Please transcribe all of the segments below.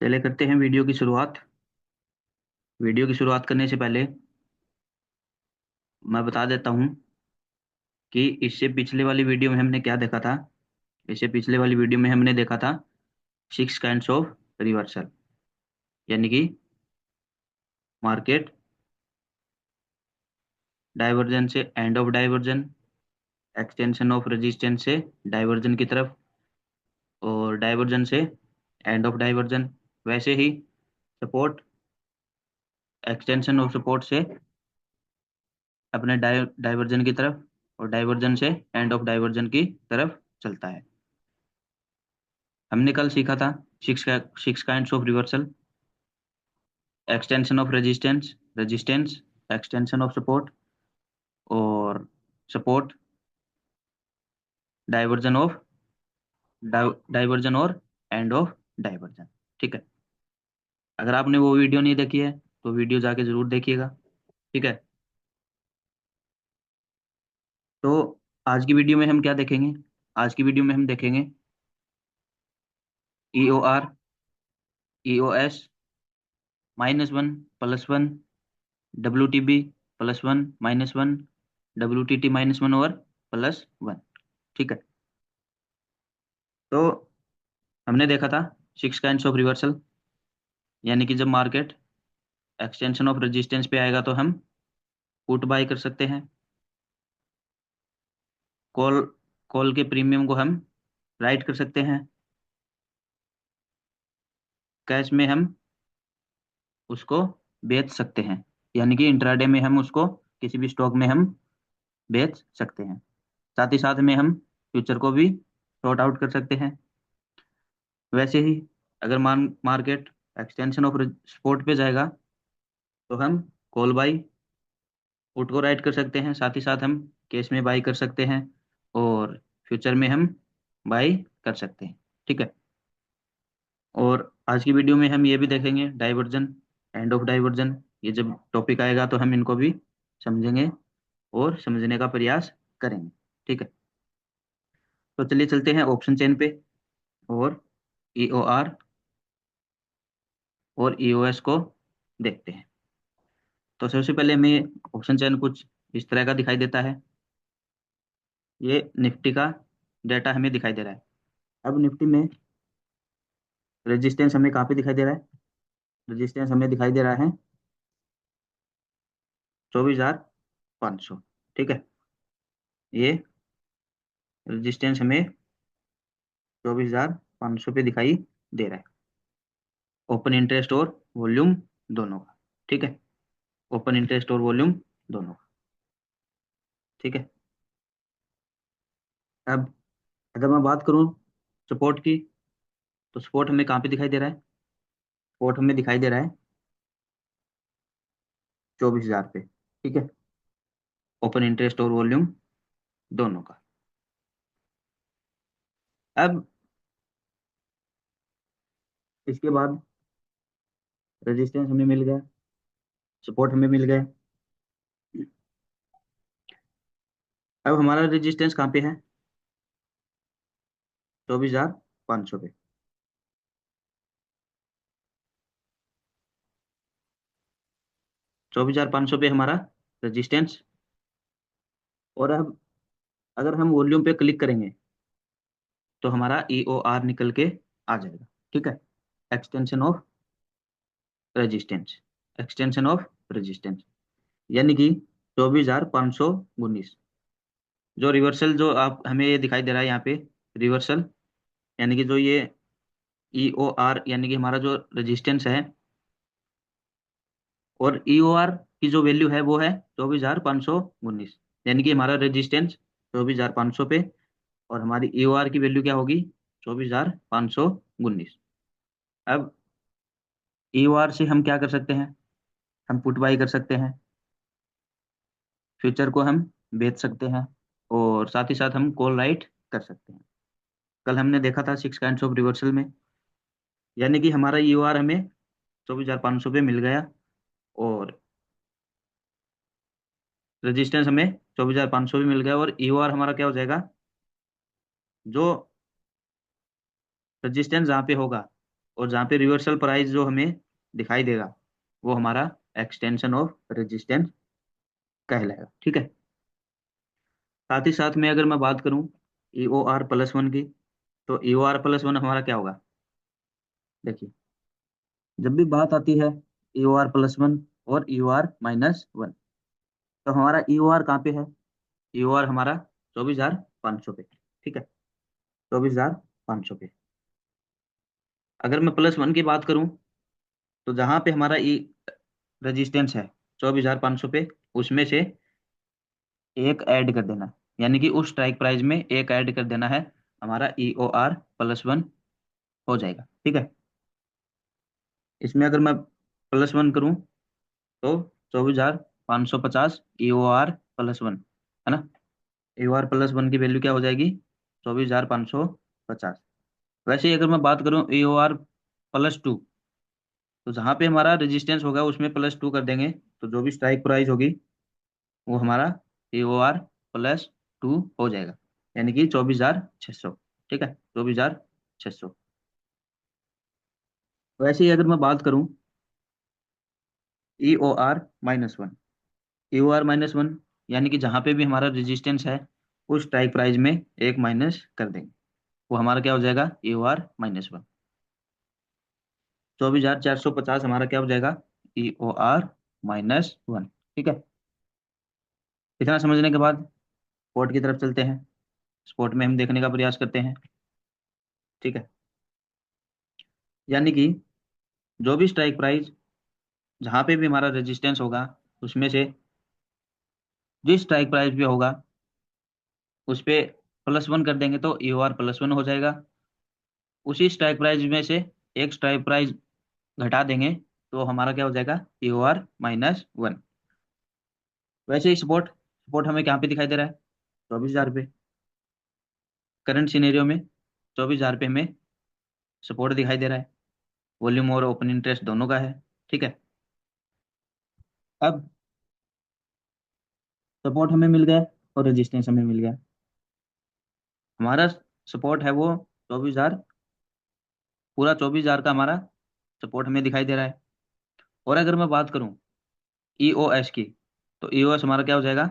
चले करते हैं वीडियो की शुरुआत। वीडियो की शुरुआत करने से पहले मैं बता देता हूं कि इससे पिछले वाली वीडियो में हमने क्या देखा था। इससे पिछले वाली वीडियो में हमने देखा था 6 काइंड्स ऑफ रिवर्सल, यानी कि मार्केट डाइवर्जन से end of diversion, extension of resistance से डाइवर्जन की तरफ, और डाइवर्जन से एंड ऑफ डाइवर्जन। वैसे ही सपोर्ट एक्सटेंशन ऑफ सपोर्ट से अपने डाइवर्जन की तरफ, और डाइवर्जन से एंड ऑफ डाइवर्जन की तरफ चलता है। हमने कल सीखा था six kinds of reversal: extension of resistance, resistance, extension of support, और सपोर्ट, डाइवर्जन ऑफ डाइवर्जन और एंड ऑफ डाइवर्जन। ठीक है। अगर आपने वो वीडियो नहीं देखी है तो वीडियो जाके जरूर देखिएगा। ठीक है। तो आज की वीडियो में हम क्या देखेंगे? आज की वीडियो में हम देखेंगे EOR, EOS, -1, +1, WTB, +1, -1, WTT, -1 और +1। ठीक है। तो हमने देखा था 6 काइंड्स ऑफ रिवर्सल, यानी कि जब मार्केट एक्सटेंशन ऑफ रेजिस्टेंस पे आएगा तो हम पुट बाय कर सकते हैं। कॉल कॉल के प्रीमियम को हम राइट कर सकते हैं। कैश में हम उसको बेच सकते हैं, यानी कि इंट्राडे में हम उसको किसी भी स्टॉक में हम बेच सकते हैं। साथ ही साथ में हम फ्यूचर को भी शॉर्ट आउट कर सकते हैं। वैसे ही अगर मार्केट एक्सटेंशन ऑफ सपोर्ट पे जाएगा तो हम कॉल बाई पुट को राइट कर सकते हैं, साथ ही साथ हम कैश में बाई कर सकते हैं, और फ्यूचर में हम बाई कर सकते हैं। ठीक है। और आज की वीडियो में हम ये भी देखेंगे डाइवर्जन, एंड ऑफ डाइवर्जन। ये जब टॉपिक आएगा तो हम इनको भी समझेंगे और समझने का प्रयास करेंगे। ठीक है। तो चलिए चलते हैं ऑप्शन चेन पे, और EOR और EOS को देखते हैं। तो सबसे पहले हमें ऑप्शन चेन कुछ इस तरह का दिखाई देता है। ये निफ्टी का डाटा हमें दिखाई दे रहा है। अब निफ्टी में रेजिस्टेंस हमें कहाँ पे दिखाई दे रहा है? रेजिस्टेंस हमें दिखाई दे रहा है 24,500। ठीक है। ये रेजिस्टेंस हमें 24,500 पे दिखाई दे रहा है, ओपन इंटरेस्ट और वॉल्यूम दोनों का। ठीक है। ओपन इंटरेस्ट और वॉल्यूम दोनों का। ठीक है। अब अगर मैं बात करूं सपोर्ट की, तो सपोर्ट हमें कहाँ पे दिखाई दे रहा है? सपोर्ट हमें दिखाई दे रहा है 24,000 पे। ठीक है। ओपन इंटरेस्ट और वॉल्यूम दोनों का। अब इसके बाद रेजिस्टेंस हमें मिल गया, सपोर्ट हमें मिल गया। अब हमारा रेजिस्टेंस कहाँ पे है? 24,500 पे। 24,500 पे हमारा रेजिस्टेंस। और अब अगर हम वॉल्यूम पे क्लिक करेंगे तो हमारा EOR निकल के आ जाएगा। ठीक है। Extension of resistance, extension of resistance, यानी कि 24,519। जो रिवर्सल जो आप हमें ये दिखाई दे रहा है यहाँ पे, रिवर्सल, यानी कि जो ये EOR यानी कि हमारा जो रेजिस्टेंस है, और EOR की जो वैल्यू है वो है 24,519, यानी कि हमारा रेजिस्टेंस 24,500 पे, और हमारी EOR की वैल्यू क्या होगी? 24,519। अब EOR से हम क्या कर सकते हैं? हम पुट बाई कर सकते हैं, फ्यूचर को हम बेच सकते हैं, और साथ ही साथ हम कॉल राइट कर सकते हैं। कल हमने देखा था 6 काइंड्स ऑफ रिवर्सल में, यानी कि हमारा EOR हमें 24,500 पे मिल गया, और रेजिस्टेंस हमें 24,500 भी मिल गया, और EOR हमारा क्या हो जाएगा? जो रेजिस्टेंस जहाँ पे होगा और जहाँ पे रिवर्सल प्राइस जो हमें दिखाई देगा वो हमारा एक्सटेंशन ऑफ रेजिस्टेंस कहलाएगा। ठीक है। साथ ही साथ में अगर मैं बात करूं EOR+1 की, तो EOR+1 हमारा क्या होगा? देखिए, जब भी बात आती है EOR+1 और EOR-1, तो हमारा EOR कहाँ पे है? EOR हमारा 24,500 पे। ठीक है, 24,500 पे। अगर मैं +1 की बात करूं, तो जहां पे हमारा रेजिस्टेंस है 24,500 पे, उसमें से एक ऐड कर देना, यानी कि उस स्ट्राइक प्राइस में एक ऐड कर देना है, हमारा EOR+1 हो जाएगा। ठीक है। इसमें अगर मैं +1 करूं, तो 24,550 EOR+1, है ना? EOR+1 की वैल्यू क्या हो जाएगी? 24,550। वैसे ही अगर मैं बात करूं EOR+2, तो जहां पे हमारा रेजिस्टेंस होगा उसमें +2 कर देंगे, तो जो भी स्ट्राइक प्राइस होगी वो हमारा EOR+2 हो जाएगा, यानी कि 24,600। ठीक है, 24,600। वैसे ही अगर मैं बात करूं EOR-1, EOR-1, यानी कि जहां पे भी हमारा रेजिस्टेंस है उस स्ट्राइक प्राइस में एक माइनस कर देंगे, वो हमारा क्या हो जाएगा? EOR-1। 24,450 हमारा क्या हो जाएगा? EOR-1। ठीक है। इतना समझने के बाद स्पॉट की तरफ चलते हैं। स्पॉट में हम देखने का प्रयास करते हैं। ठीक है। यानी कि जो भी स्ट्राइक प्राइस जहां पे भी हमारा रेजिस्टेंस होगा, उसमें से जिस स्ट्राइक प्राइस पे होगा उस पे +1 कर देंगे, तो EOR+1 हो जाएगा। उसी स्ट्राइक प्राइस में से एक स्ट्राइक प्राइस घटा देंगे, तो हमारा क्या हो जाएगा? EOR-1। वैसे ही सपोर्ट सपोर्ट हमें कहाँ पे दिखाई दे रहा है? 24,000 पे। करंट सिनेरियो में 24,000 पे हमें सपोर्ट दिखाई दे रहा है। वॉल्यूम और ओपन इंटरेस्ट दोनों का है। ठीक है। अब सपोर्ट हमें मिल गया और रेजिस्टेंस हमें मिल गया। हमारा सपोर्ट है वो 24,000, पूरा 24,000 का हमारा सपोर्ट हमें दिखाई दे रहा है। और अगर मैं बात करूं EOS की, तो EOS हमारा क्या हो जाएगा?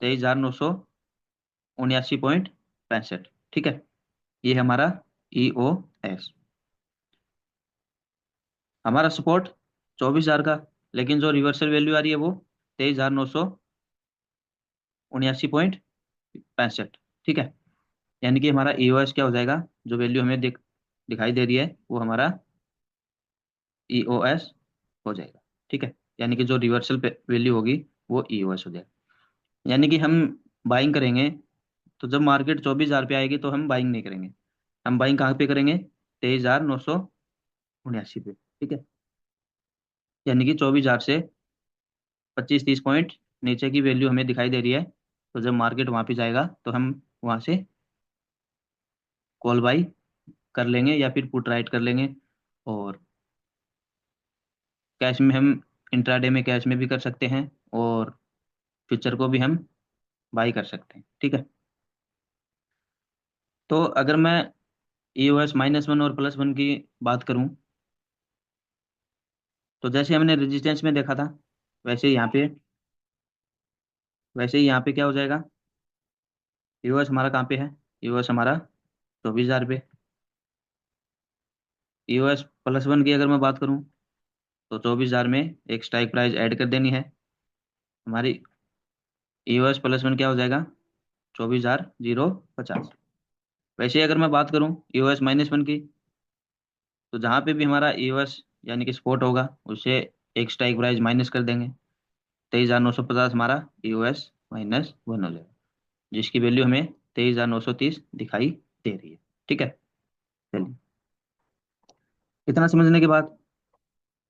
23,979.65। ठीक है, ये हमारा EOS। हमारा सपोर्ट 24,000 का, लेकिन जो रिवर्सल वैल्यू आ रही है वो 23,979.65। ठीक है, यानी कि हमारा EOS क्या हो जाएगा? जो वैल्यू हमें दिखाई दे रही है वो हमारा EOS हो जाएगा। ठीक है, यानी कि जो रिवर्सल वैल्यू होगी वो EOS हो जाएगा। यानी कि हम बाइंग करेंगे, तो जब मार्केट 24,000 पे आएगी तो हम बाइंग नहीं करेंगे। हम बाइंग कहाँ पे करेंगे? 23,979 पे। ठीक है, यानी कि 24,000 से 25-30 पॉइंट नीचे की वैल्यू हमें दिखाई दे रही है, तो जब मार्केट वहां पे जाएगा तो हम वहां से कॉल बाई कर लेंगे या फिर पुट राइट कर लेंगे। और कैश में हम इंट्राडे में कैश में भी कर सकते हैं, और फ्यूचर को भी हम बाई कर सकते हैं। ठीक है। तो अगर मैं EOS-1 और +1 की बात करूं, तो जैसे हमने रेजिस्टेंस में देखा था, वैसे यहाँ पे वैसे ही यहाँ पे क्या हो जाएगा? EOS हमारा कहाँ पे है? EOS हमारा 24,000 पे। EOS+1 की अगर मैं बात करूं, तो 24,000 में एक स्ट्राइक प्राइस ऐड कर देनी है। हमारी EOS+1 क्या हो जाएगा? 24,050। वैसे ही अगर मैं बात करूं EOS-1 की, तो जहाँ पे भी हमारा EOS यानी कि सपोर्ट होगा उससे एक स्ट्राइक प्राइस माइनस कर देंगे। 23,950 हमारा EOS-1 हो जाएगा, जिसकी वैल्यू हमें 23,930 दिखाई दे रही है। ठीक है। चलिए, इतना समझने के बाद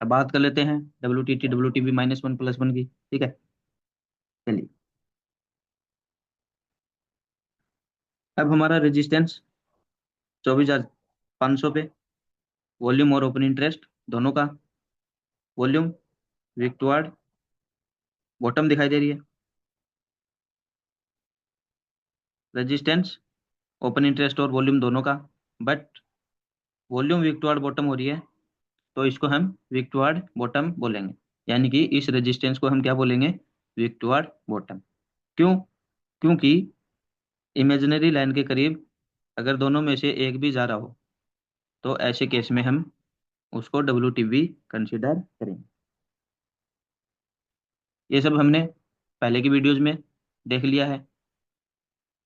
अब बात कर लेते हैं WTT WTB-1 +1 की। ठीक है। चलिए, अब हमारा रेजिस्टेंस 24,500 पे, वॉल्यूम और ओपन इंटरेस्ट दोनों का। वॉल्यूम वीक टुवर्ड बॉटम दिखाई दे रही है। रेजिस्टेंस, ओपन इंटरेस्ट और वॉल्यूम दोनों का, but volume weak toward bottom हो रही है, तो इसको हम वीक टुवर्ड बॉटम बोलेंगे। यानी कि इस रेजिस्टेंस को हम क्या बोलेंगे? Weak toward bottom. क्यों? क्योंकि इमेजिनरी लाइन के करीब अगर दोनों में से एक भी जा रहा हो, तो ऐसे केस में हम उसको WTB कंसिडर करेंगे। ये सब हमने पहले की वीडियोज में देख लिया है।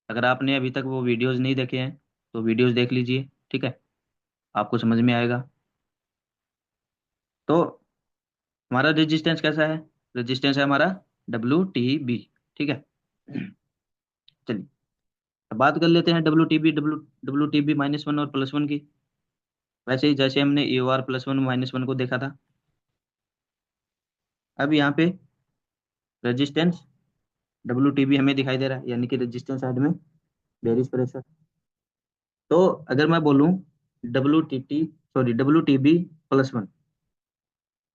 अगर आपने अभी तक वो वीडियोज नहीं देखे हैं तो वीडियोज देख लीजिए, ठीक है, आपको समझ में आएगा। तो हमारा रेजिस्टेंस कैसा है? रेजिस्टेंस है हमारा WTB, ठीक है। चलिए, अब बात कर लेते हैं WTB -1 और +1 की। वैसे ही जैसे हमने AOR +1 -1 को देखा था, अब यहाँ पे रेजिस्टेंस WTB हमें दिखाई दे रहा है, यानी कि रेजिस्टेंस साइड में बेरिज प्रेशर। तो अगर मैं बोलूँ WTB+1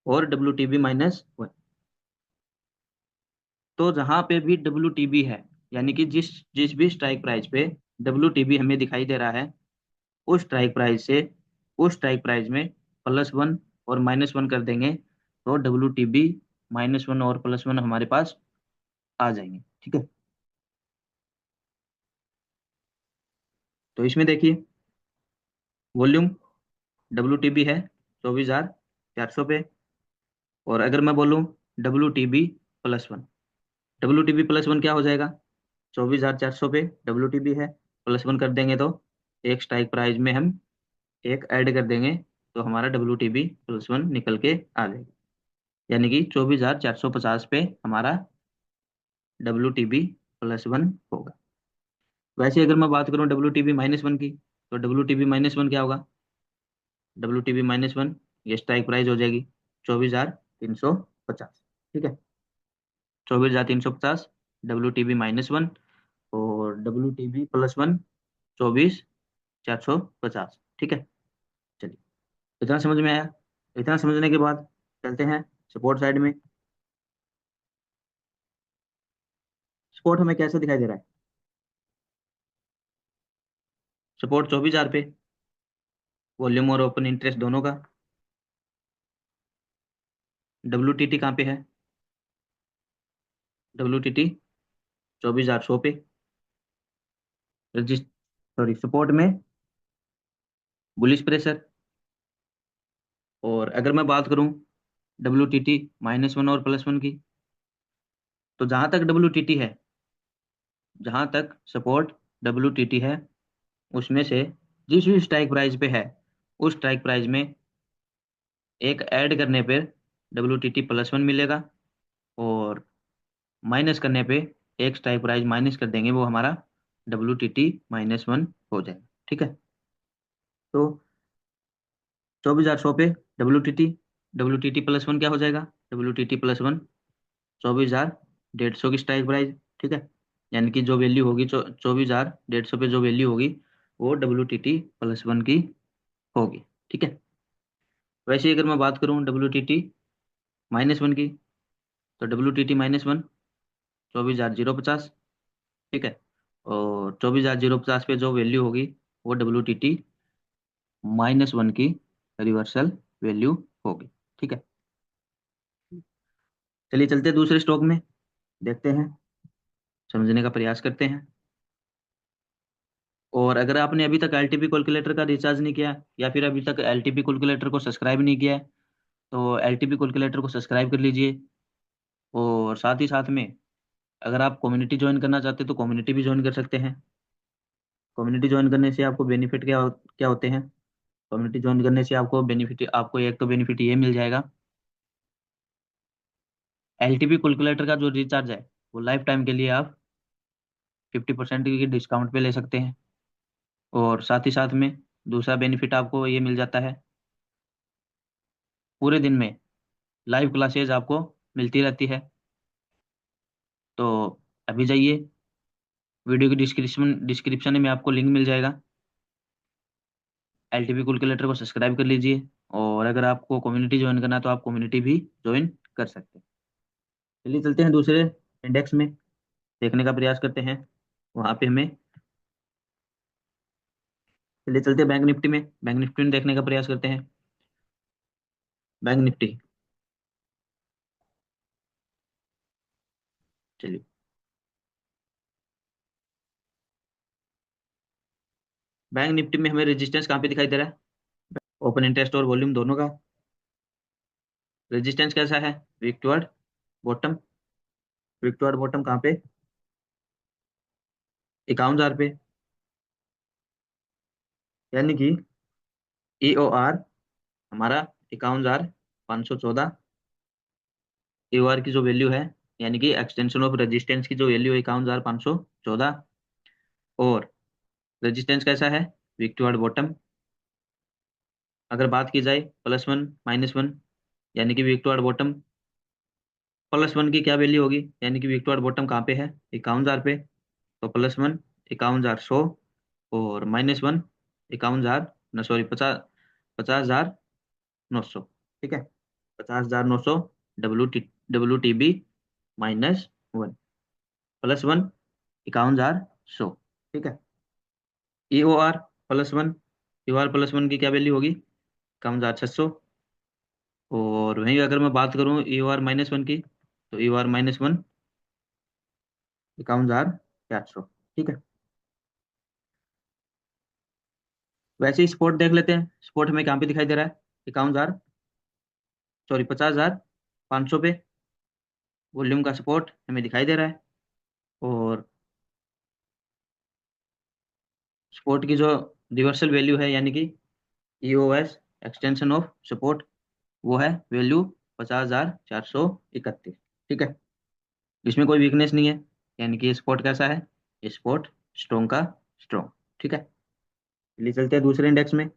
और WTB-1, तो जहां पे भी WTB है, यानी कि जिस जिस भी स्ट्राइक प्राइस पे WTB हमें दिखाई दे रहा है, उस स्ट्राइक प्राइस से उस स्ट्राइक प्राइस में +1 और -1 कर देंगे, तो WTB-1 और +1 हमारे पास आ जाएंगे, ठीक है। तो इसमें देखिए, वॉल्यूम WTB है 24,400 पे, और अगर मैं बोलूँ WTB+1, WTB+1 क्या हो जाएगा? 24,400 पे WTB है, +1 कर देंगे तो एक स्ट्राइक प्राइस में हम एक ऐड कर देंगे, तो हमारा WTB+1 निकल के आ जाएगा। यानी कि 24,450 पे हमारा WTB+1 होगा। वैसे अगर मैं बात करूं WTB-1 की, तो WTB-1 क्या होगा? WTB-1 ये स्ट्राइक प्राइस हो जाएगी 24,350, ठीक है। 24,350 WTB-1 और WTB+1 24,450, ठीक है। चलिए, इतना समझ में आया? इतना समझने के बाद चलते हैं सपोर्ट साइड में। सपोर्ट हमें कैसे दिखाई दे रहा है? सपोर्ट 24,000 पे, वॉल्यूम और ओपन इंटरेस्ट दोनों का। WTT कहाँ पे है? WTT 24,100 पे, रजिस्ट सॉरी सपोर्ट में बुलिश प्रेशर। और अगर मैं बात करूं WTT-1 और +1 की, तो जहां तक WTT है, जहां तक सपोर्ट WTT है, उसमें से जिस भी स्ट्राइक प्राइस पे है, उस स्ट्राइक प्राइस में एक ऐड करने पे WTT+1 मिलेगा, और माइनस करने पे एक स्ट्राइक प्राइस माइनस कर देंगे, वो हमारा WTT-1 हो जाएगा, ठीक है। तो 24,100 पे WTT, WTT+1 क्या हो जाएगा? WTT+1 24,150 की स्ट्राइक प्राइस, ठीक है। यानी कि जो वैल्यू होगी 24,150 पे जो वैल्यू होगी, वो WTT+1 की होगी, ठीक है। वैसे ही अगर मैं बात करूं WTT-1 की, तो WTT-1 24,050, ठीक है। और 24,050 पे जो वैल्यू होगी, वो WTT-1 की रिवर्सल वैल्यू होगी, ठीक है। चलिए चलते हैं दूसरे स्टॉक में, देखते हैं, समझने का प्रयास करते हैं। और अगर आपने अभी तक LTP कैलकुलेटर का रिचार्ज नहीं किया, या फिर अभी तक LTP कैलकुलेटर को सब्सक्राइब नहीं किया है, तो LTP कैलकुलेटर को सब्सक्राइब कर लीजिए। और साथ ही साथ में अगर आप कम्युनिटी ज्वाइन करना चाहते हैं, तो कम्युनिटी भी ज्वाइन कर सकते हैं। कम्युनिटी ज्वाइन करने से आपको बेनिफिट क्या होते हैं? कम्युनिटी ज्वाइन करने से आपको एक तो बेनिफिट ये मिल जाएगा, LTP कैलकुलेटर का जो रिचार्ज है, वो लाइफ टाइम के लिए आप 50% की डिस्काउंट पे ले सकते हैं। और साथ ही साथ में दूसरा बेनिफिट आपको ये मिल जाता है, पूरे दिन में लाइव क्लासेज आपको मिलती रहती है। तो अभी जाइए, वीडियो की डिस्क्रिप्शन में आपको लिंक मिल जाएगा, LTP कैलकुलेटर को सब्सक्राइब कर लीजिए। और अगर आपको कम्युनिटी ज्वाइन करना है, तो आप कम्युनिटी भी ज्वाइन कर सकते हैं। चलिए चलते हैं दूसरे इंडेक्स में, देखने का प्रयास करते हैं, वहाँ पे हमें चलिए चलते हैं बैंक निफ्टी में, बैंक निफ्टी में देखने का प्रयास करते हैं। बैंक निफ्टी, चलिए। बैंक निफ्टी में हमें रेजिस्टेंस कहाँ पे दिखाई दे रहा है? ओपन इंटरेस्ट और वॉल्यूम दोनों का। रेजिस्टेंस कैसा है? Weak toward bottom. Weak toward bottom कहाँ पे? 51,000 पे। यानी कि EOR हमारा 51,514। EOR की जो वैल्यू है, यानी कि एक्सटेंशन ऑफ रेजिस्टेंस की जो वैल्यू है 51,514। और रेजिस्टेंस कैसा है? Weak toward bottom. अगर बात की जाए +1 -1, यानी कि वीक टुवर्ड बॉटम, +1 की क्या वैल्यू होगी? यानी कि वीक टुवर्ड बॉटम कहाँ पे है? 51,000 पे। तो +1 51,100, और -1 51,000, न सॉरी 50,900। ठीक है, 50,900। WTB -1, +1 51,100। ठीक है। EOR +1, EOR +1 की क्या वैल्यू होगी? 51,600। और वहीं अगर मैं बात करूं EOR -1 की, तो EOR -1 51,800। ठीक है। वैसे ही स्पोर्ट देख लेते हैं। स्पोर्ट हमें कहाँ पे दिखाई दे रहा है? 51,000, सॉरी 50,500 पे। वॉल्यूम का सपोर्ट हमें दिखाई दे रहा है। और सपोर्ट की जो रिवर्सल वैल्यू है, यानी कि EOS, एक्सटेंशन ऑफ सपोर्ट, वो है वैल्यू 50,431। ठीक है, इसमें कोई वीकनेस नहीं है, यानी कि स्पोर्ट कैसा है? स्पोर्ट स्ट्रॉन्ग का स्ट्रॉन्ग। ठीक है, चलिए चलते हैं दूसरे इंडेक्स में।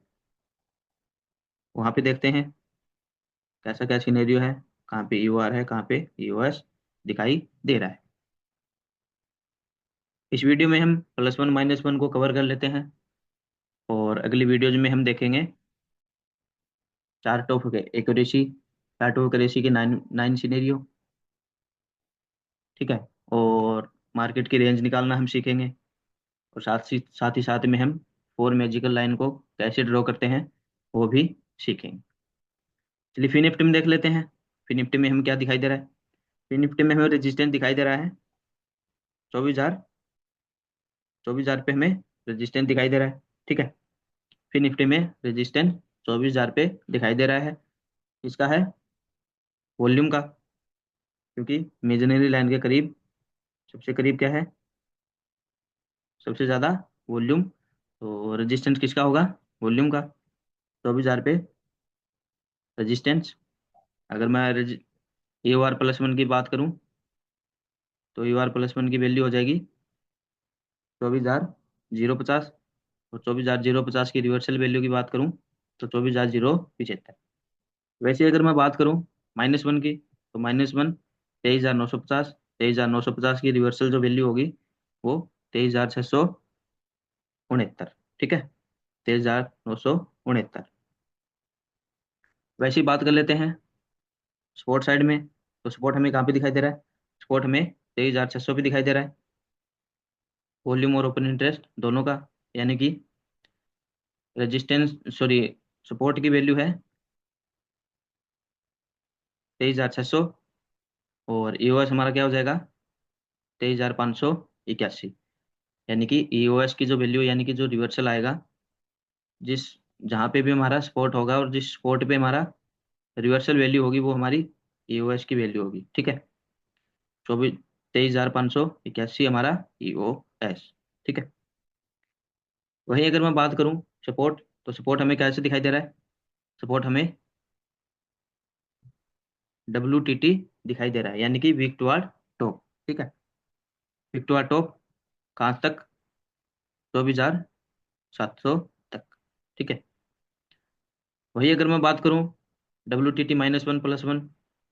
वहां पे देखते हैं कैसा क्या सिनेरियो है, कहाँ पे EOR है, कहाँ पे EOS दिखाई दे रहा है। इस वीडियो में हम +1 -1 को कवर कर लेते हैं, और अगली वीडियोज में हम देखेंगे chart of accuracy, chart of accuracy के 9 सिनेरियो। ठीक है, और मार्केट की रेंज निकालना हम सीखेंगे। और साथ ही साथ में हम 4 मैजिकल लाइन को कैसे ड्रॉ करते हैं, वो भी सीखेंगे। चलिए फिर निफ्टी में देख लेते हैं। फिर निफ्टी में हम क्या दिखाई दे रहा है? फिर निफ्टी में हमें रेजिस्टेंस दिखाई दे रहा है 24,000। 24,000 पे हमें रेजिस्टेंस दिखाई दे रहा है। ठीक है, फिर निफ्टी में रेजिस्टेंस 24,000 पे दिखाई दे रहा है। इसका है वॉल्यूम का, क्योंकि इमेजिनरी लाइन के करीब, सबसे करीब क्या है? सबसे ज्यादा वॉल्यूम। तो रेजिस्टेंस किसका होगा? वॉल्यूम का। 24,000 पे रेजिस्टेंस। अगर मैं EOR +1 की बात करूं, तो EOR +1 की वैल्यू हो जाएगी 24,050। और 24,050 की रिवर्सल वैल्यू की बात करूं, तो 24,075। वैसे अगर मैं बात करूं -1 की, तो -1 23,950। 23,950 की रिवर्सल जो वैल्यू होगी, वो 23,669। ठीक है, 23,969। वैसे ही बात कर लेते हैं स्पोर्ट साइड में। तो स्पोर्ट हमें कहाँ पे दिखाई दे रहा है? स्पोर्ट हमें 23,600 पे दिखाई दे रहा है, वॉल्यूम और ओपन इंटरेस्ट दोनों का। यानी कि रेजिस्टेंस, सॉरी, सपोर्ट की वैल्यू है 23,600, और EOS हमारा क्या हो जाएगा? 23,581। यानी कि EOS की जो वैल्यू, यानी कि जो रिवर्सल आएगा, जिस जहाँ पे भी हमारा सपोर्ट होगा और जिस सपोर्ट पे हमारा रिवर्सल वैल्यू होगी, वो हमारी EOS की वैल्यू होगी। ठीक है, 23,581 हमारा EOS। ठीक है, वहीं अगर मैं बात करूं सपोर्ट, तो सपोर्ट हमें कैसे दिखाई दे रहा है? सपोर्ट हमें WTT दिखाई दे रहा है, यानी कि वीक टुवर्ड टॉप। ठीक है, वीक टुवर्ड टॉप कहाँ तक? 24,700 तक। ठीक है, वही अगर मैं बात करूं WTT -1 +1,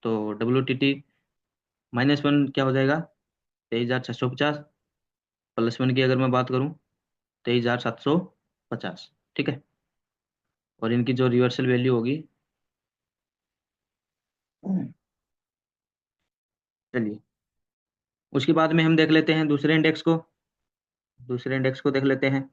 तो WTT -1 क्या हो जाएगा? 23,650। +1 की अगर मैं बात करूं, 23,750। ठीक है, और इनकी जो रिवर्सल वैल्यू होगी, चलिए उसके बाद में हम देख लेते हैं दूसरे इंडेक्स को। दूसरे इंडेक्स को देख लेते हैं।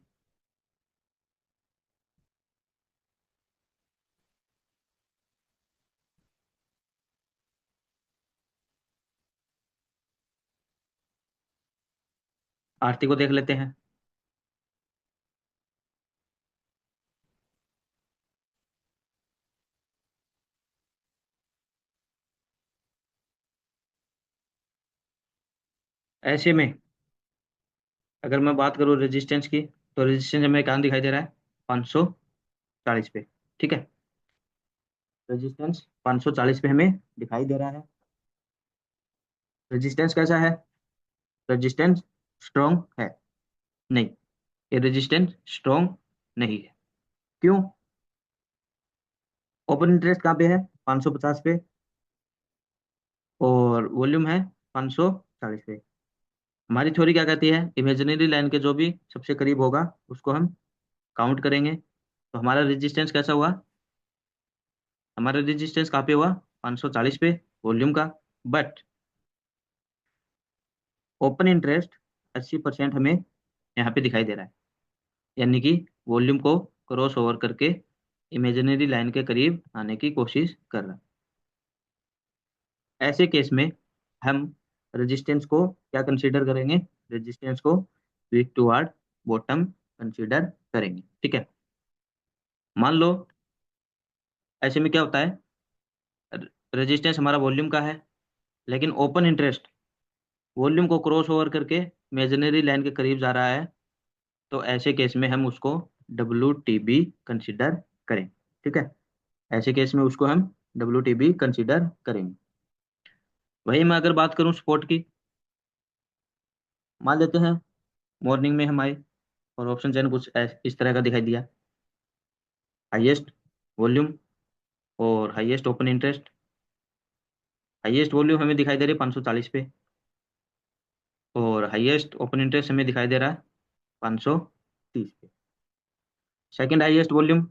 आरती को देख लेते हैं। ऐसे में अगर मैं बात करूँ रेजिस्टेंस की, तो रेजिस्टेंस हमें कहाँ दिखाई दे रहा है? 540 पे। ठीक है, रेजिस्टेंस 540 पे हमें दिखाई दे रहा है। रेजिस्टेंस कैसा है? रेजिस्टेंस स्ट्रॉन्ग है? नहीं, ये रेजिस्टेंस स्ट्रॉन्ग नहीं है। क्यों? ओपन इंटरेस्ट कहाँ पे है? 550 पे। और वॉल्यूम है 540 पे। हमारी थ्योरी क्या कहती है? इमेजिनरी लाइन के जो भी सबसे करीब होगा उसको हम काउंट करेंगे। तो हमारा रेजिस्टेंस कैसा हुआ? हमारा रेजिस्टेंस कहाँ पे हुआ? 540 पे, वॉल्यूम का। बट ओपन इंटरेस्ट 80% हमें यहाँ पे दिखाई दे रहा है, यानी कि वॉल्यूम को क्रॉस ओवर करके इमेजिनरी लाइन के करीब आने की कोशिश कर रहा है। ऐसे केस में हम रेजिस्टेंस को क्या कंसीडर करेंगे? रेजिस्टेंस को वीक टुवर्ड बॉटम कंसीडर करेंगे। ठीक है, मान लो ऐसे में क्या होता है, रेजिस्टेंस हमारा वॉल्यूम का है, लेकिन ओपन इंटरेस्ट वॉल्यूम को क्रॉस ओवर करके इमेजिनरी लाइन के करीब जा रहा है। तो ऐसे केस में हम उसको डब्ल्यू टी बी कंसिडर करें। ठीक है, ऐसे केस में उसको हम डब्ल्यू टी बी कंसिडर करेंगे। वही मैं अगर बात करूं सपोर्ट की, मान लेते हैं मॉर्निंग में हम आए और ऑप्शन चैन कुछ इस तरह का दिखाई दिया। हाईएस्ट वॉल्यूम और highest open interest. Highest volume हमें दिखाई दे रही है 540 पे, और हाईएस्ट ओपन इंटरेस्ट हमें दिखाई दे रहा है 530 पे। सेकंड हाईएस्ट वॉल्यूम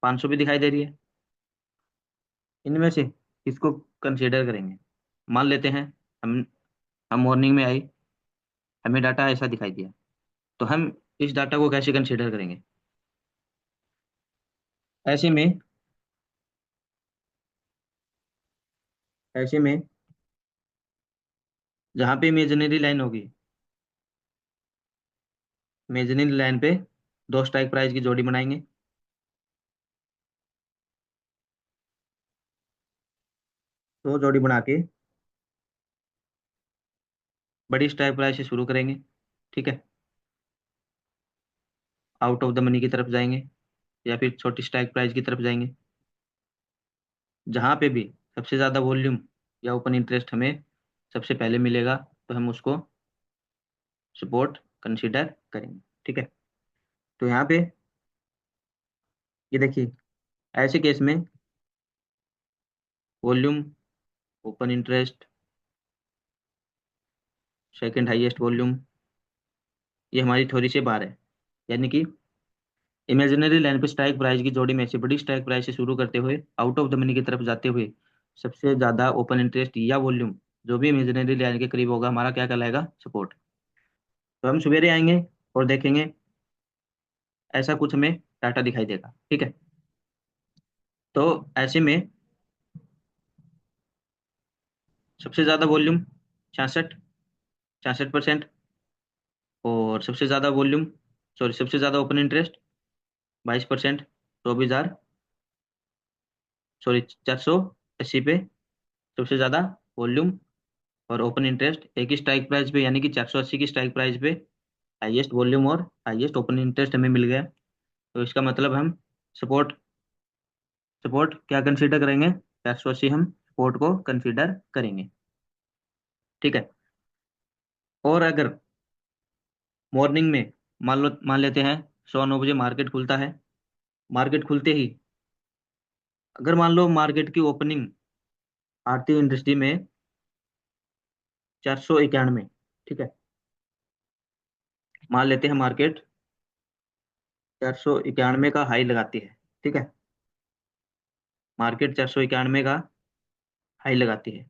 500 भी दिखाई दे रही है। इनमें से किसको कंसीडर करेंगे? मान लेते हैं हम हम मॉर्निंग में आई, हमें डाटा ऐसा दिखाई दिया, तो हम इस डाटा को कैसे कंसीडर करेंगे? ऐसे में ऐसे में जहाँ पे इमेजिनरी लाइन होगी, इमेजिनरी लाइन पे दो स्ट्राइक प्राइस की जोड़ी बनाएंगे। दो जोड़ी बना के बड़ी स्ट्राइक प्राइस से शुरू करेंगे। ठीक है, आउट ऑफ द मनी की तरफ जाएंगे या फिर छोटी स्ट्राइक प्राइस की तरफ जाएंगे। जहाँ पे भी सबसे ज़्यादा वॉल्यूम या ओपन इंटरेस्ट हमें सबसे पहले मिलेगा, तो हम उसको सपोर्ट कंसीडर करेंगे। ठीक है, तो यहाँ पे ये देखिए, ऐसे केस में volume, open interest, second highest volume, ये हमारी थ्योरी से बाहर है। यानी कि इमेजिनरी लाइन पे स्ट्राइक प्राइस की जोड़ी में से बड़ी स्ट्राइक प्राइस से शुरू करते हुए आउट ऑफ द मनी की तरफ जाते हुए सबसे ज्यादा ओपन इंटरेस्ट या वॉल्यूम जो भी इमेजिनरी लाइन के करीब होगा, हमारा क्या कहलाएगा? सपोर्ट। तो हम सवेरे आएंगे और देखेंगे ऐसा कुछ हमें डाटा दिखाई देगा। ठीक है, तो ऐसे में सबसे ज्यादा वॉल्यूम 66% और सबसे ज्यादा वॉल्यूम, सॉरी, सबसे ज्यादा ओपन इंटरेस्ट 22%, 24,000, सॉरी, 480 पे सबसे ज्यादा वॉल्यूम और ओपन इंटरेस्ट एक ही स्ट्राइक प्राइस पे, यानी कि 480 की स्ट्राइक प्राइस पे हाईएस्ट वॉल्यूम और हाईएस्ट ओपन इंटरेस्ट हमें मिल गया। तो इसका मतलब हम सपोर्ट सपोर्ट क्या कंसीडर करेंगे? 480 हम सपोर्ट को कंसीडर करेंगे। ठीक है, और अगर मॉर्निंग में मान लेते हैं 9:09 बजे मार्केट खुलता है। मार्केट खुलते ही अगर मान लो मार्केट की ओपनिंग भारतीय इंडस्ट्री में 491, ठीक है, मान लेते हैं मार्केट 491 का हाई लगाती है। ठीक है, मार्केट 491 का हाई लगाती है।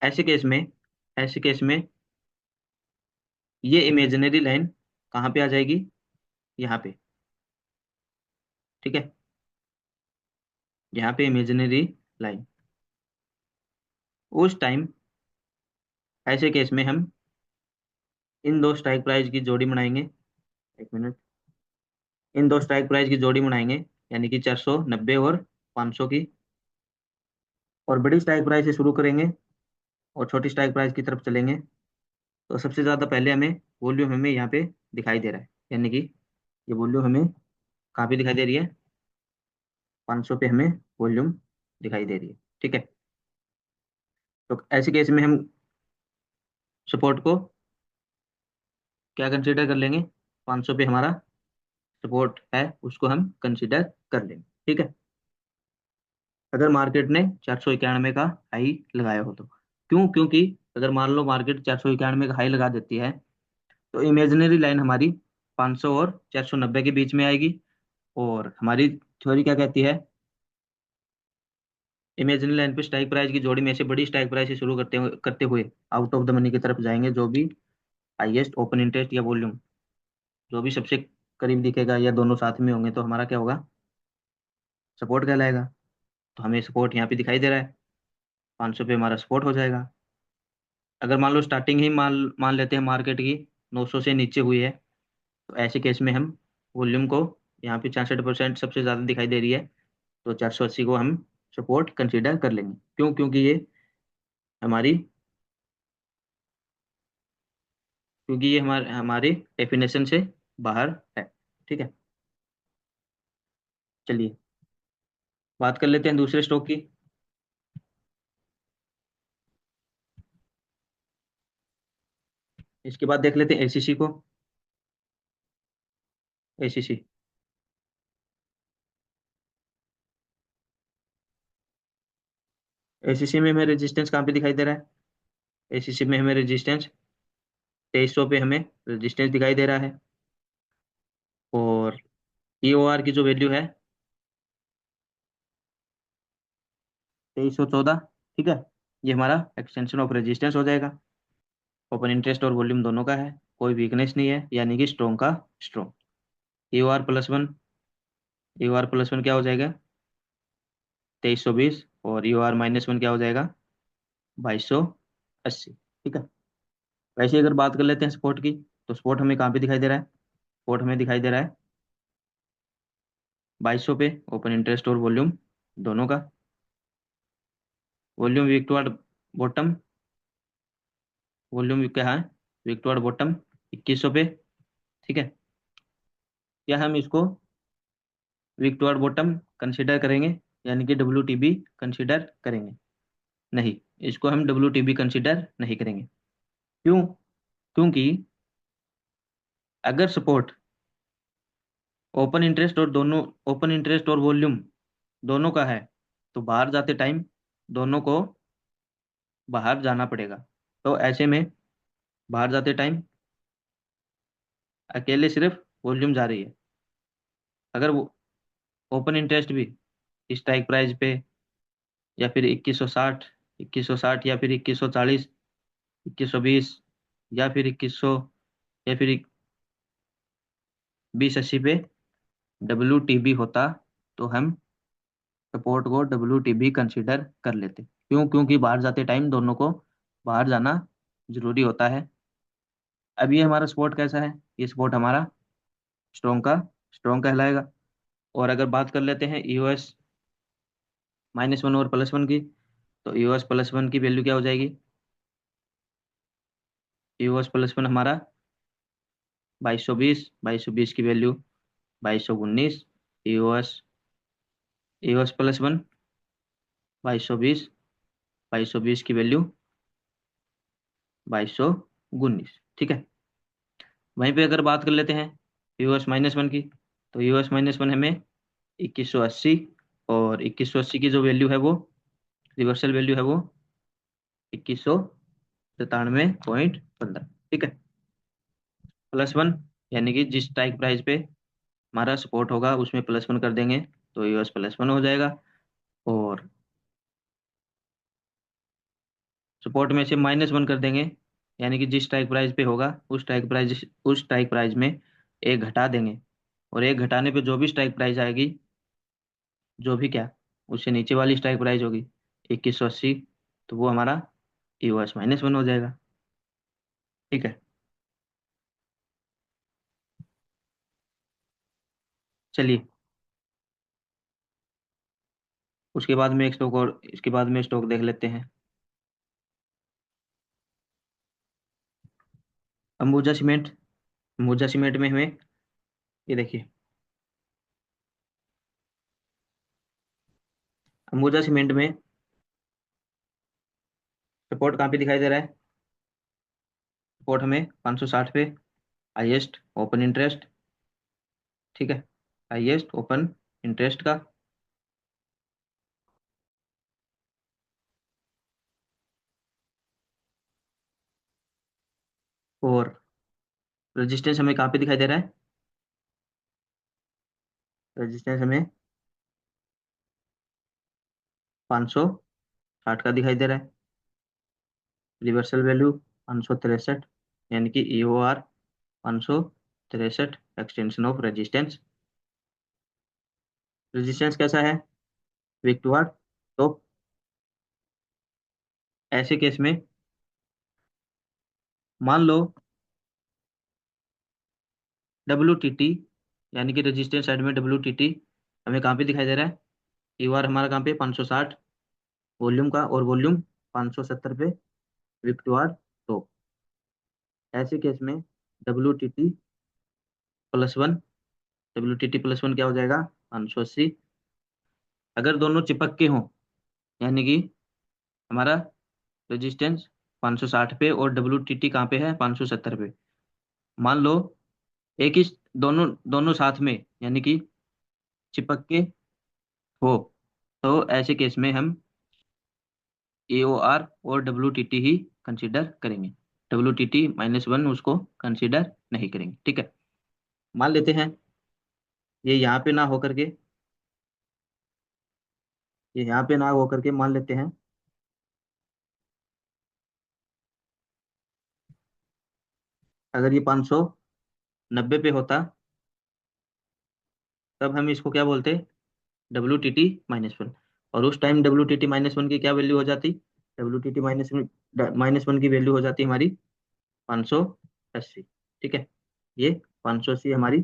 ऐसे केस में ऐसे केस में ये इमेजिनरी लाइन कहाँ पे आ जाएगी? यहाँ पे। ठीक है, यहाँ पे इमेजिनरी लाइन। उस टाइम ऐसे केस में हम इन दो स्ट्राइक प्राइस की जोड़ी बनाएंगे। एक मिनट। इन दो स्ट्राइक प्राइस की जोड़ी बनाएंगे, यानी कि 490 और 500 की। और बड़ी स्ट्राइक प्राइस से शुरू करेंगे और छोटी स्ट्राइक प्राइस की तरफ चलेंगे। तो सबसे ज़्यादा पहले हमें वॉल्यूम हमें यहाँ पे दिखाई दे रहा है, यानी कि ये वॉल्यूम हमें कहाँ पे दिखाई दे रही है? 500 पे हमें वॉल्यूम दिखाई दे रही है। ठीक है। तो ऐसे केस में हम सपोर्ट को क्या कंसीडर कर लेंगे? 500 पे हमारा सपोर्ट है, उसको हम कंसीडर कर लेंगे। ठीक है। अगर मार्केट ने 491 का हाई लगाया हो तो। क्यों? क्योंकि अगर मान लो मार्केट 491 का हाई लगा देती है, तो इमेजिनरी लाइन हमारी 500 और 490 के बीच में आएगी। और हमारी थ्योरी क्या कहती है? इमेजिनरी लाइन पे स्ट्राइक प्राइस की जोड़ी में से बड़ी स्ट्राइक प्राइस से शुरू करते हुए आउट ऑफ द मनी की तरफ जाएंगे। जो भी हाईएस्ट ओपन इंटरेस्ट या वॉल्यूम, जो भी सबसे करीब दिखेगा या दोनों साथ में होंगे, तो हमारा क्या होगा? सपोर्ट कहलाएगा। तो हमें सपोर्ट यहाँ पे दिखाई दे रहा है, 500 पे हमारा सपोर्ट हो जाएगा। अगर मान लो स्टार्टिंग ही मान मान लेते हैं मार्केट की 900 से नीचे हुई है, तो ऐसे केस में हम वॉल्यूम को, यहाँ पे 66% सबसे ज़्यादा दिखाई दे रही है, तो 480 को हम सपोर्ट कंसीडर कर लेंगे। क्यों? क्योंकि हमारी ये हमारे हमारे डेफिनेशन से बाहर है। ठीक है। चलिए बात कर लेते हैं दूसरे स्टॉक की। इसके बाद देख लेते हैं एसीसी को। एसीसी। एसीसी में हमें रेजिस्टेंस कहाँ पे दिखाई दे रहा है? एसीसी में हमें रेजिस्टेंस 2300 पे हमें रेजिस्टेंस दिखाई दे रहा है। और ईओआर की जो वैल्यू है 2314। ठीक है। ये हमारा एक्सटेंशन ऑफ रेजिस्टेंस हो जाएगा। ओपन इंटरेस्ट और वॉल्यूम दोनों का है, कोई वीकनेस नहीं है, यानी कि स्ट्रॉन्ग का स्ट्रॉन्ग। ईओआर+1। ईओआर+1 क्या हो जाएगा? 2320। और ईओआर-1 क्या हो जाएगा? 2280। ठीक है। वैसे ही अगर बात कर लेते हैं स्पोर्ट की, तो स्पोर्ट हमें कहाँ पे दिखाई दे रहा है? स्पोर्ट हमें दिखाई दे रहा है 2200 पे, ओपन इंटरेस्ट और वॉल्यूम दोनों का। Volume weak toward bottom. Volume क्या है? वीक टुवर्ड बॉटम 2100 पे। ठीक है। क्या हम इसको वीक टुवर्ड बॉटम कंसिडर करेंगे, यानी कि WTB कंसिडर करेंगे? नहीं, इसको हम WTB कंसिडर नहीं करेंगे। क्यों? क्योंकि अगर सपोर्ट ओपन इंटरेस्ट और वॉल्यूम दोनों का है, तो बाहर जाते टाइम दोनों को बाहर जाना पड़ेगा। तो ऐसे में बाहर जाते टाइम अकेले सिर्फ वॉल्यूम जा रही है। अगर वो ओपन इंटरेस्ट भी स्ट्राइक प्राइस पे, या फिर 2160, 2160 या फिर 2140, 2120, या फिर 2100, या फिर 2080 पे WTB होता, तो हम सपोर्ट को WTB कंसिडर कर लेते। क्यों? क्योंकि बाहर जाते टाइम दोनों को बाहर जाना जरूरी होता है। अब ये हमारा सपोर्ट कैसा है? ये सपोर्ट हमारा स्ट्रॉन्ग कहलाएगा। और अगर बात कर लेते हैं EOS-1 और +1 की, तो EOS+1 की वैल्यू क्या हो जाएगी? EOS+1 हमारा 2220। 2220 की वैल्यू 2219। EOS EOS+1 2220। 2220 की वैल्यू 2219। ठीक है। वहीं पे अगर बात कर लेते हैं EOS-1 की, तो EOS-1 हमें 2180। और 2180 की जो वैल्यू है वो, रिवर्सल वैल्यू है वो 2197.15। ठीक है। +1, यानी कि जिस स्ट्राइक प्राइस पे हमारा सपोर्ट होगा उसमें +1 कर देंगे, तो EOS+1 हो जाएगा। और सपोर्ट में से -1 कर देंगे, यानी कि जिस स्ट्राइक प्राइस पे होगा उस स्ट्राइक प्राइस में एक घटा देंगे। और एक घटाने पे जो भी स्ट्राइक प्राइस आएगी, जो भी क्या, उससे नीचे वाली स्ट्राइक प्राइस होगी 2180, तो वो हमारा EOS-1 हो जाएगा। ठीक है। चलिए, उसके बाद में एक स्टॉक और इसके बाद में स्टॉक देख लेते हैं। अंबुजा सीमेंट। अंबुजा सीमेंट में हमें, ये देखिए, अंबुजा सीमेंट में सपोर्ट कहाँ पे दिखाई दे रहा है? सपोर्ट हमें 560 पे, हाईएस्ट ओपन इंटरेस्ट, ठीक है, हाईएस्ट ओपन इंटरेस्ट का। और रेजिस्टेंस हमें कहाँ पे दिखाई दे रहा है? रेजिस्टेंस हमें 560 का दिखाई दे रहा है। रिवर्सल वैल्यू 563, यानी कि EOR 563, extension of resistance. Resistance कैसा है? Weak to hard. तो ऐसे केस में मान लो WTT, यानी कि रेजिस्टेंस साइड में WTT हमें कहाँ पे दिखाई दे रहा है? EOR हमारा कहाँ पे? 560 वॉल्यूम का, और वॉल्यूम 570 पे, वीक टू हार्ड। तो ऐसे केस में WTT+1, WTT+1 क्या हो जाएगा? 580। अगर दोनों चिपक के हों, यानी कि हमारा रेजिस्टेंस 560 पे और WTT कहाँ पे है? 570 पे। मान लो एक ही, दोनों दोनों साथ में, यानी कि चिपक के हो, तो ऐसे केस में हम AOR और WTT ही कंसीडर करेंगे। WTT-1 उसको कंसीडर नहीं करेंगे, ठीक है। मान लेते हैं ये यहाँ पे ना होकर के, ये यहाँ पे ना होकर के मान लेते हैं अगर ये 590 पे होता, तब हम इसको क्या बोलते? WTT-1। और उस टाइम WTT-1 की क्या वैल्यू हो जाती? WTT-1 की वैल्यू हो जाती हमारी 580, ठीक है। ये 580 हमारी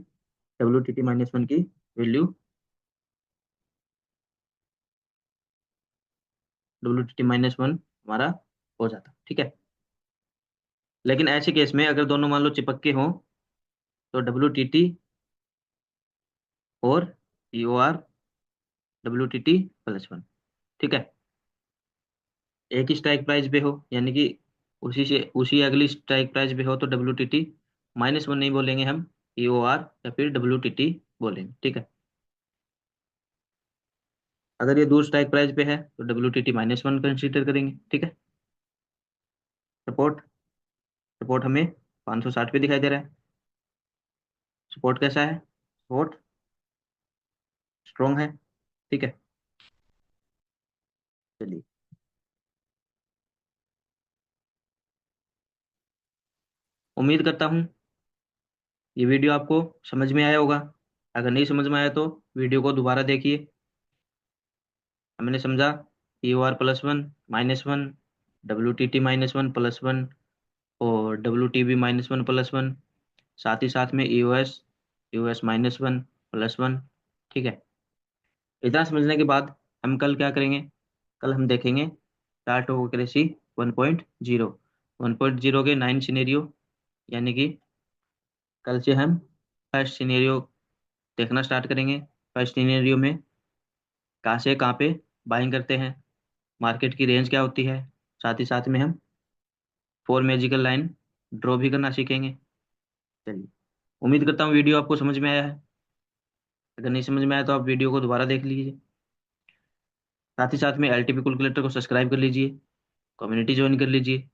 WTT-1 की वैल्यू, WTT-1 हमारा हो जाता, ठीक है। लेकिन ऐसे केस में अगर दोनों मान लो चिपक के हों, तो WTT और EOR WTT+1, ठीक है, एक ही स्ट्राइक प्राइस पे हो, यानी कि उसी अगली स्ट्राइक प्राइस पे हो, तो WTT-1 नहीं बोलेंगे हम, EOR या फिर WTT बोलेंगे, ठीक है। अगर ये दूर स्ट्राइक प्राइस पे है तो WTT-1 कंसीडर करेंगे, ठीक है। सपोर्ट, सपोर्ट हमें 560 पे दिखाई दे रहा है। सपोर्ट कैसा है? सपोर्ट स्ट्रॉन्ग है, ठीक है। चलिए, उम्मीद करता हूँ ये वीडियो आपको समझ में आया होगा। अगर नहीं समझ में आया तो वीडियो को दोबारा देखिए। हमने समझा EOR+1-1, WTT-1+1 और WTB-1+1, साथ ही साथ में EOS-1+1, ठीक है। इतना समझने के बाद हम कल क्या करेंगे? कल हम देखेंगे चार्ट ऑफ एक्यूरेसी 1.0, 1.0 के 9 सिनेरियो, यानी कि कल से हम फर्स्ट सिनेरियो देखना स्टार्ट करेंगे। फर्स्ट सिनेरियो में कहाँ से कहाँ पे बाइंग करते हैं, मार्केट की रेंज क्या होती है, साथ ही साथ में हम 4 मैजिकल लाइन ड्रॉ भी करना सीखेंगे। चलिए, उम्मीद करता हूँ वीडियो आपको समझ में आया है। अगर नहीं समझ में आया तो आप वीडियो को दोबारा देख लीजिए। साथ ही साथ में LTP कैलकुलेटर को सब्सक्राइब कर लीजिए, कम्युनिटी ज्वाइन कर लीजिए।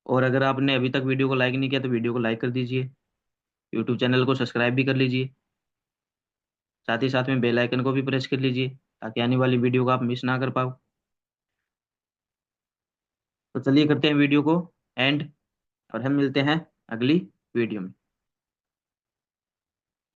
और अगर आपने अभी तक वीडियो को लाइक नहीं किया तो वीडियो को लाइक कर दीजिए, यूट्यूब चैनल को सब्सक्राइब भी कर लीजिए। साथ ही साथ में बेल आइकन को भी प्रेस कर लीजिए, ताकि आने वाली वीडियो को आप मिस ना कर पाओ। तो चलिए करते हैं वीडियो को एंड, और हम मिलते हैं अगली वीडियो में।